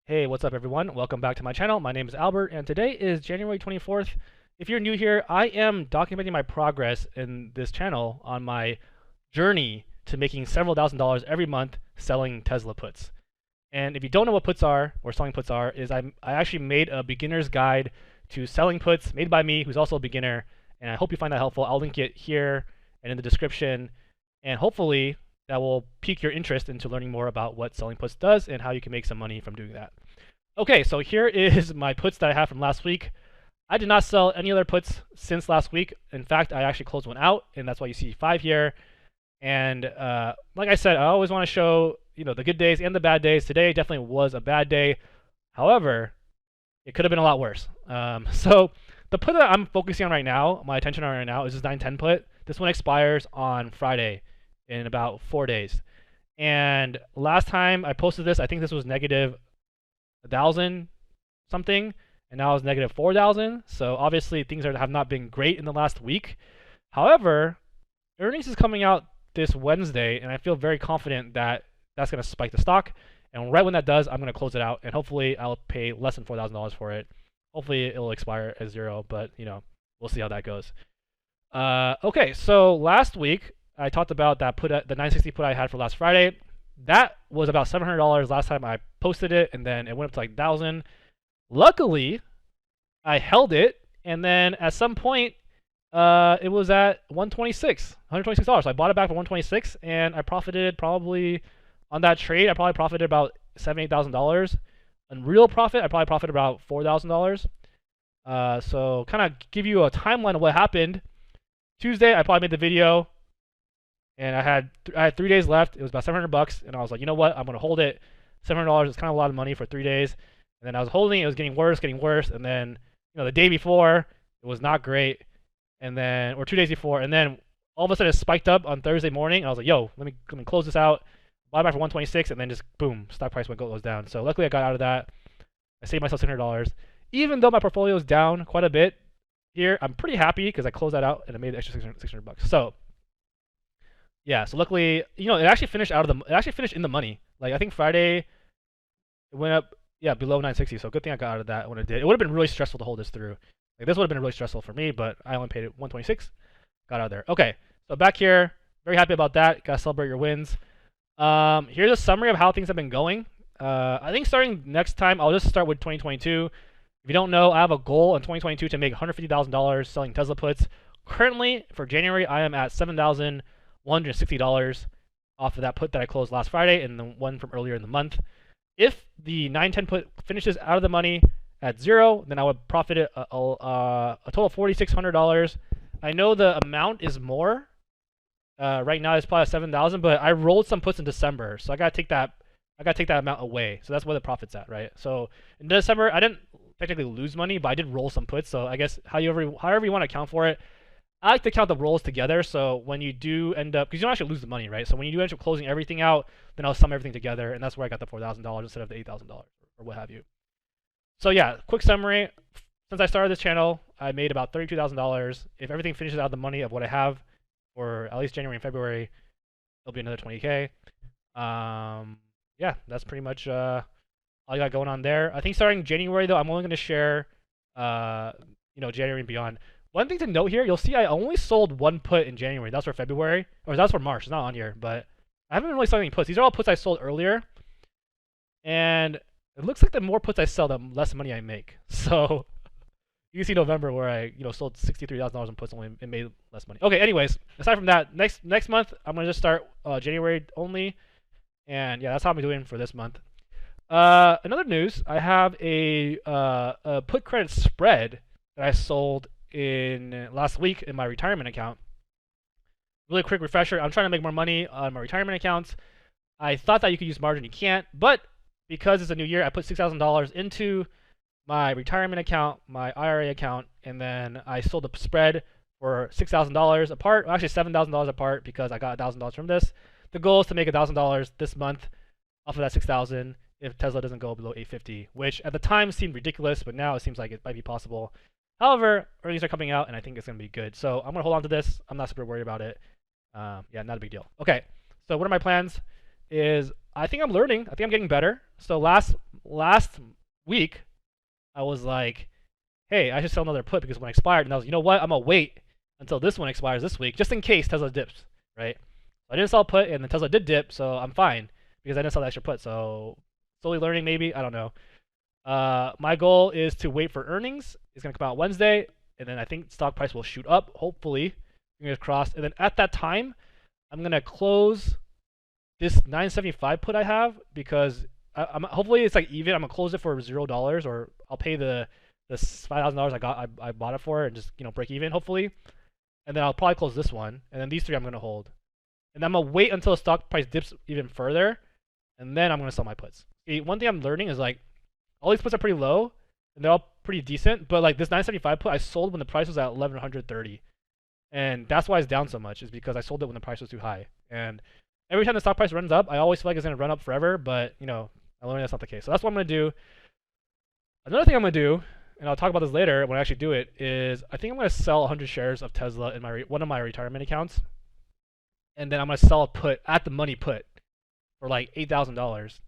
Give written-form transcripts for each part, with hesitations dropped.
Hey, what's up everyone? Welcome back to my channel. My name is Albert and today is January 24th. If you're new here, I am documenting my progress in this channel on my journey to making several $1,000s every month selling Tesla puts. And if you don't know what puts are, or selling puts are, is I actually made a beginner's guide to selling puts made by me, who's also a beginner, and I hope you find that helpful. I'll link it here and in the description, and hopefully that will pique your interest into learning more about what selling puts does and how you can make some money from doing that. Okay, so here is my puts that I have from last week. I did not sell any other puts since last week. In fact, I actually closed one out, and that's why you see 5 here. And like I said, I always want to show the good days and the bad days. Today definitely was a bad day. However, it could have been a lot worse. So the put that I'm focusing on right now, my attention on right now, is this 910 put. This one expires on Friday in about 4 days. And last time I posted this, I think this was negative 1,000 something, and now it's negative 4,000. So obviously things have not been great in the last week. However, earnings is coming out this Wednesday, and I feel very confident that that's going to spike the stock. And right when that does, I'm going to close it out, and hopefully I'll pay less than $4,000 for it. Hopefully it'll expire at 0, but we'll see how that goes. Okay, so last week I talked about that put, the 960 put I had for last Friday. That was about $700 last time I posted it, and then it went up to like 1,000. Luckily, I held it, and then at some point, it was at $126. So I bought it back for $126, and I profited probably on that trade. I probably profited about $7,000-8,000. On real profit, I probably profited about $4,000. So kind of give you a timeline of what happened. Tuesday, I probably made the video, and I had 3 days left. It was about $700, and I was like, you know what? I'm gonna hold it. $700 is kind of a lot of money for 3 days. And then I was holding it. It was getting worse. And then the day before, it was not great. And then, or 2 days before, and then all of a sudden it spiked up on Thursday morning. And I was like, yo, let me close this out. Buy back for 126, and then just boom, stock price goes down. So luckily I got out of that. I saved myself $600. Even though my portfolio is down quite a bit here, I'm pretty happy because I closed that out and I made the extra $600. So yeah, so luckily, it actually finished in the money. Like I think Friday it went up, yeah, below 960. So good thing I got out of that when it did. It would have been really stressful to hold this through. Like this would have been really stressful for me, but I only paid it 126. Got out of there. Okay, so back here, very happy about that. Gotta celebrate your wins. Here's a summary of how things have been going. I think starting next time, I'll just start with 2022. If you don't know, I have a goal in 2022 to make $150,000 selling Tesla puts. Currently, for January, I am at $7,160 off of that put that I closed last Friday and the one from earlier in the month. If the 910 put finishes out of the money at 0, then I would profit a total of $4,600. I know the amount is more. Right now it's probably 7,000, but I rolled some puts in December, so I gotta take that amount away. So that's where the profit's at, right? So in December, I didn't technically lose money, but I did roll some puts. So I guess however you want to account for it, I like to count the rolls together. So when you do end up, because you don't actually lose the money, right? So when you do end up closing everything out, then I'll sum everything together, and that's where I got the $4,000 instead of the $8,000 or what have you. So yeah, quick summary. Since I started this channel, I made about $32,000. If everything finishes out of the money of what I have for at least January and February, it'll be another 20K. Yeah, that's pretty much all I got going on there. I think starting January though, I'm only going to share, January and beyond. One thing to note here, you'll see I only sold one put in January. That's for February, or that's for March. It's not on here, but I haven't really sold any puts. These are all puts I sold earlier, and it looks like the more puts I sell, the less money I make. So you can see November where I sold $63,000 in puts only and made less money. Okay, anyways, aside from that, next month I'm gonna just start January only, and yeah, that's how I'm doing for this month. Another news, I have a put credit spread that I sold in last week in my retirement account. Really quick refresher, I'm trying to make more money on my retirement accounts. I thought that you could use margin, you can't, but because it's a new year, I put $6,000 into my retirement account, my IRA account, and then I sold the spread for $6,000 apart, well, actually $7,000 apart because I got $1,000 from this. The goal is to make $1,000 this month off of that $6,000 if Tesla doesn't go below 850, which at the time seemed ridiculous, but now it seems like it might be possible. However, earnings are coming out, and I think it's going to be good. So I'm going to hold on to this. I'm not super worried about it. Yeah, not a big deal. Okay, so what are my plans? I think I'm learning. I think I'm getting better. So last last week I was like, hey, I should sell another put because one expired, and I was, you know what, I'm gonna wait until this one expires this week just in case Tesla dips, right? I didn't sell a put, and then Tesla did dip, so I'm fine because I didn't sell the extra put. So slowly learning, maybe, I don't know. My goal is to wait for earnings. It's gonna come out Wednesday, and then I think stock price will shoot up, hopefully, fingers crossed. And then at that time, I'm gonna close this 975 put I have because hopefully it's like even. I'm gonna close it for $0, or I'll pay the $5,000 I bought it for and just break even hopefully. And then I'll probably close this one, and then these three I'm gonna hold. And I'm gonna wait until the stock price dips even further, and then I'm gonna sell my puts. See, one thing I'm learning is like all these puts are pretty low and they're all pretty decent, but like this 975 put I sold when the price was at 1130. And that's why it's down so much, is because I sold it when the price was too high. And every time the stock price runs up, I always feel like it's gonna run up forever, but I learned that's not the case. So that's what I'm gonna do. Another thing I'm gonna do, and I'll talk about this later when I actually do it, is I think I'm gonna sell 100 shares of Tesla in one of my retirement accounts, and then I'm gonna sell a put at the money put for like $8,000.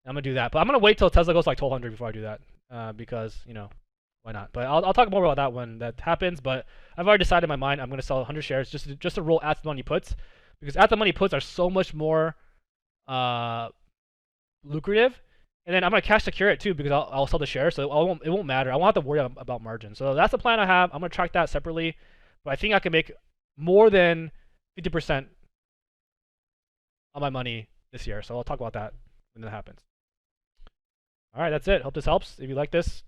I'm gonna do that, but I'm gonna wait till Tesla goes to like 1,200 before I do that, because why not? But I'll talk more about that when that happens. But I've already decided in my mind I'm gonna sell 100 shares just to roll at the money puts, because at the money puts are so much more lucrative. And then I'm gonna cash secure it too, because I'll sell the shares, so it won't matter. I won't have to worry about margin. So that's the plan I have. I'm gonna track that separately, but I think I can make more than 50% on my money this year. So I'll talk about that when that happens. All right, that's it. Hope this helps. If you like this,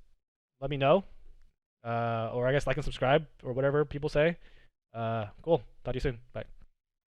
let me know, or I guess like and subscribe or whatever people say. Cool. Talk to you soon. Bye.